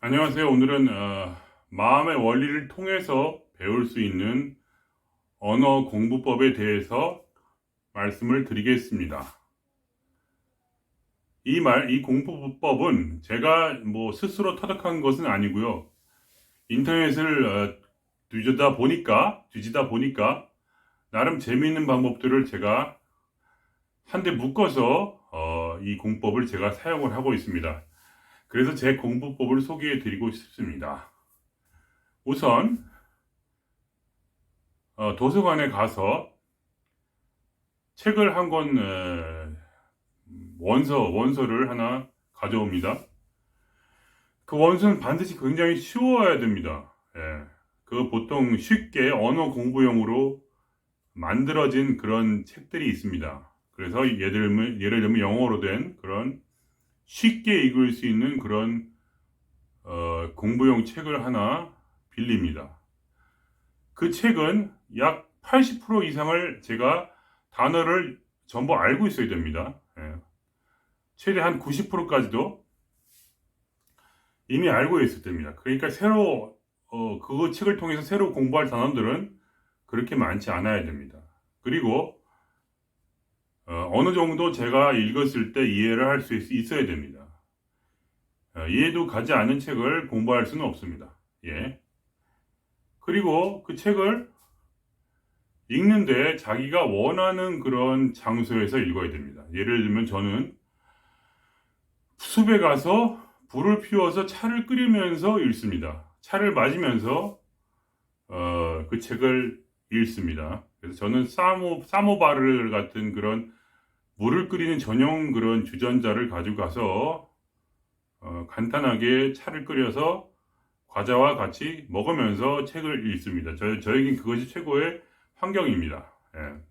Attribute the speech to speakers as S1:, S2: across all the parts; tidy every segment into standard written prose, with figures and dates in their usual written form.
S1: 안녕하세요. 오늘은 마음의 원리를 통해서 배울 수 있는 언어 공부법에 대해서 말씀을 드리겠습니다. 이 공부법은 제가 스스로 터득한 것은 아니고요. 인터넷을 뒤지다 보니까 나름 재미있는 방법들을 제가 한데 묶어서 이 공법을 제가 사용을 하고 있습니다. 그래서 제 공부법을 소개해 드리고 싶습니다. 우선 도서관에 가서 책을 한 권, 원서를 하나 가져옵니다. 그 원서는 반드시 굉장히 쉬워야 됩니다. 예. 그 보통 쉽게 언어 공부용으로 만들어진 그런 책들이 있습니다. 그래서 예를 들면 영어로 된 그런 쉽게 읽을 수 있는 그런 공부용 책을 하나 빌립니다. 그 책은 약 80% 이상을 제가 단어를 전부 알고 있어야 됩니다. 예. 최대 한 90%까지도 이미 알고 있을 때입니다. 그러니까 그 책을 통해서 새로 공부할 단어들은 그렇게 많지 않아야 됩니다. 그리고 어느 정도 제가 읽었을 때 이해를 할 수 있어야 됩니다. 이해도 가지 않은 책을 공부할 수는 없습니다. 예. 그리고 그 책을 읽는데 자기가 원하는 그런 장소에서 읽어야 됩니다. 예를 들면 저는 숲에 가서 불을 피워서 차를 끓이면서 읽습니다. 차를 마시면서 그 책을 읽습니다. 그래서 저는 사모바르 같은 그런 물을 끓이는 전용 그런 주전자를 가지고 가서 간단하게 차를 끓여서 과자와 같이 먹으면서 책을 읽습니다. 저에겐 그것이 최고의 환경입니다. 예.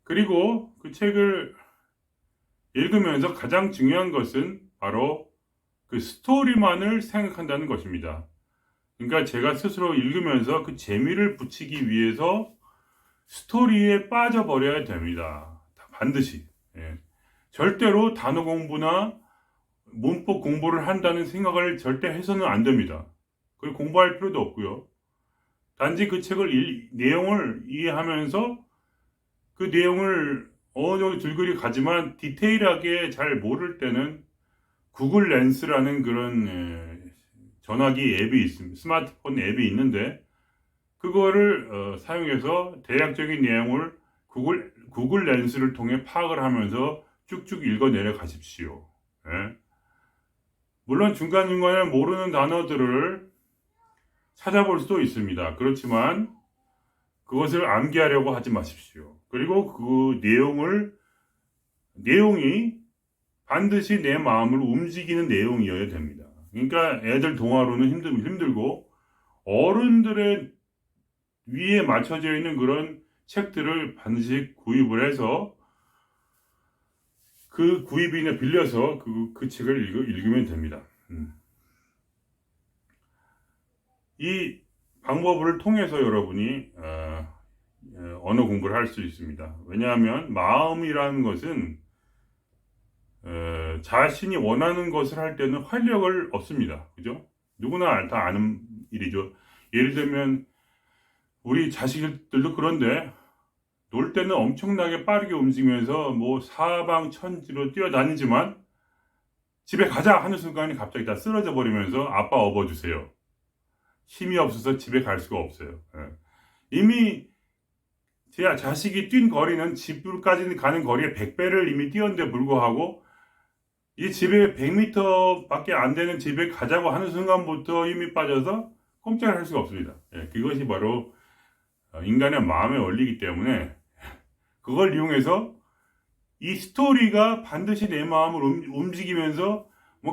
S1: 그리고 그 책을 읽으면서 가장 중요한 것은 바로 그 스토리만을 생각한다는 것입니다. 그러니까 제가 스스로 읽으면서 그 재미를 붙이기 위해서 스토리에 빠져버려야 됩니다. 반드시. 예. 절대로 단어 공부나 문법 공부를 한다는 생각을 절대 해서는 안 됩니다. 그걸 공부할 필요도 없고요. 단지 그 책을 내용을 이해하면서 그 내용을 어느 정도 줄거리 가지만 디테일하게 잘 모를 때는 구글 렌스라는 그런 전화기 앱이 있습니다. 스마트폰 앱이 있는데 그거를 사용해서 대략적인 내용을 구글 렌스를 통해 파악을 하면서 쭉쭉 읽어 내려 가십시오. 예. 물론 중간중간에 모르는 단어들을 찾아볼 수도 있습니다. 그렇지만 그것을 암기하려고 하지 마십시오. 그리고 그 내용이 반드시 내 마음을 움직이는 내용이어야 됩니다. 그러니까 애들 동화로는 힘들고 어른들의 위에 맞춰져 있는 그런 책들을 반드시 구입을 해서 그 구입이나 빌려서 그 책을 읽으면 됩니다. 이 방법을 통해서 여러분이 언어 공부를 할 수 있습니다. 왜냐하면 마음이라는 것은 자신이 원하는 것을 할 때는 활력을 얻습니다. 그죠? 누구나 다 아는 일이죠. 예를 들면 우리 자식들도 그런데 놀 때는 엄청나게 빠르게 움직이면서 사방천지로 뛰어다니지만 집에 가자 하는 순간에 갑자기 다 쓰러져 버리면서 아빠 업어주세요. 힘이 없어서 집에 갈 수가 없어요. 예. 이미 제 자식이 뛴 거리는 집까지 가는 거리의 100배를 이미 뛰었는데 불구하고 이 집에 100m 밖에 안 되는 집에 가자고 하는 순간부터 힘이 빠져서 꼼짝을 할 수가 없습니다. 예, 그것이 바로 인간의 마음의 원리이기 때문에 그걸 이용해서 이 스토리가 반드시 내 마음을 움직이면서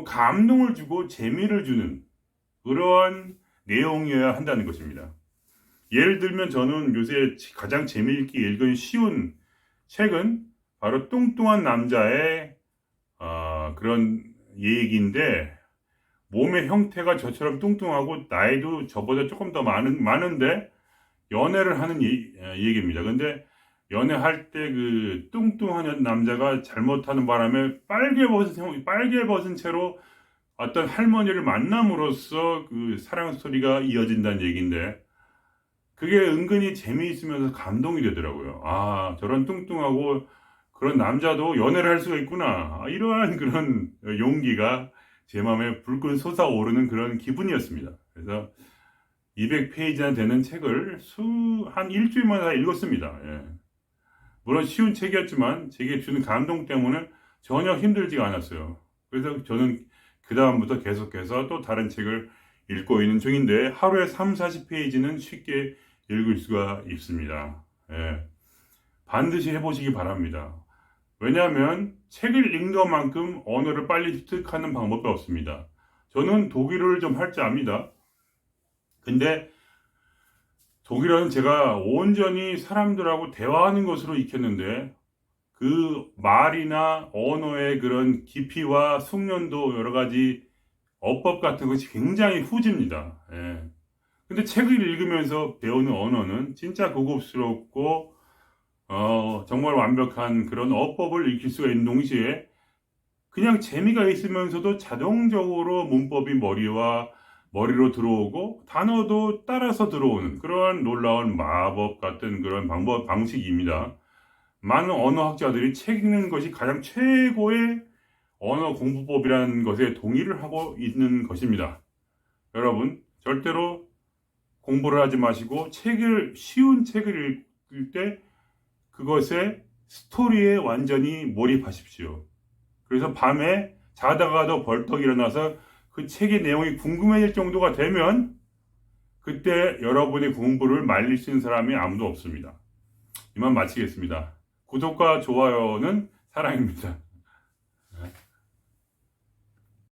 S1: 감동을 주고 재미를 주는 그러한 내용이어야 한다는 것입니다. 예를 들면 저는 요새 가장 재미있게 읽은 쉬운 책은 바로 뚱뚱한 남자의 그런 얘기인데 몸의 형태가 저처럼 뚱뚱하고 나이도 저보다 조금 더 많은데 연애를 하는 얘기입니다. 근데 연애할 때 그 뚱뚱한 남자가 잘못하는 바람에 빨개 벗은 채로 어떤 할머니를 만남으로써 그 사랑 스토리가 이어진다는 얘기인데, 그게 은근히 재미있으면서 감동이 되더라고요. 아, 저런 뚱뚱하고 그런 남자도 연애를 할 수가 있구나. 아, 이러한 그런 용기가 제 마음에 불끈 솟아오르는 그런 기분이었습니다. 그래서 200페이지나 되는 책을 한 일주일만에 다 읽었습니다. 예. 물론 쉬운 책이었지만 제게 주는 감동 때문에 전혀 힘들지가 않았어요. 그래서 저는 그 다음부터 계속해서 또 다른 책을 읽고 있는 중인데, 하루에 3, 40페이지는 쉽게 읽을 수가 있습니다. 예. 반드시 해보시기 바랍니다. 왜냐하면 책을 읽는 것만큼 언어를 빨리 습득하는 방법이 없습니다. 저는 독일어를 좀 할 줄 압니다. 근데 독일어는 제가 온전히 사람들하고 대화하는 것으로 익혔는데, 그 말이나 언어의 그런 깊이와 숙련도, 여러 가지 어법 같은 것이 굉장히 후집니다. 예. 근데 책을 읽으면서 배우는 언어는 진짜 고급스럽고 정말 완벽한 그런 어법을 익힐 수가 있는 동시에, 그냥 재미가 있으면서도 자동적으로 문법이 머리로 들어오고 단어도 따라서 들어오는 그런 놀라운 마법 같은 그런 방식입니다. 많은 언어학자들이 책 읽는 것이 가장 최고의 언어 공부법이라는 것에 동의를 하고 있는 것입니다. 여러분, 절대로 공부를 하지 마시고 쉬운 책을 읽을 때 그것의 스토리에 완전히 몰입하십시오. 그래서 밤에 자다가도 벌떡 일어나서 그 책의 내용이 궁금해질 정도가 되면, 그때 여러분의 공부를 말릴 수 있는 사람이 아무도 없습니다. 이만 마치겠습니다. 구독과 좋아요는 사랑입니다.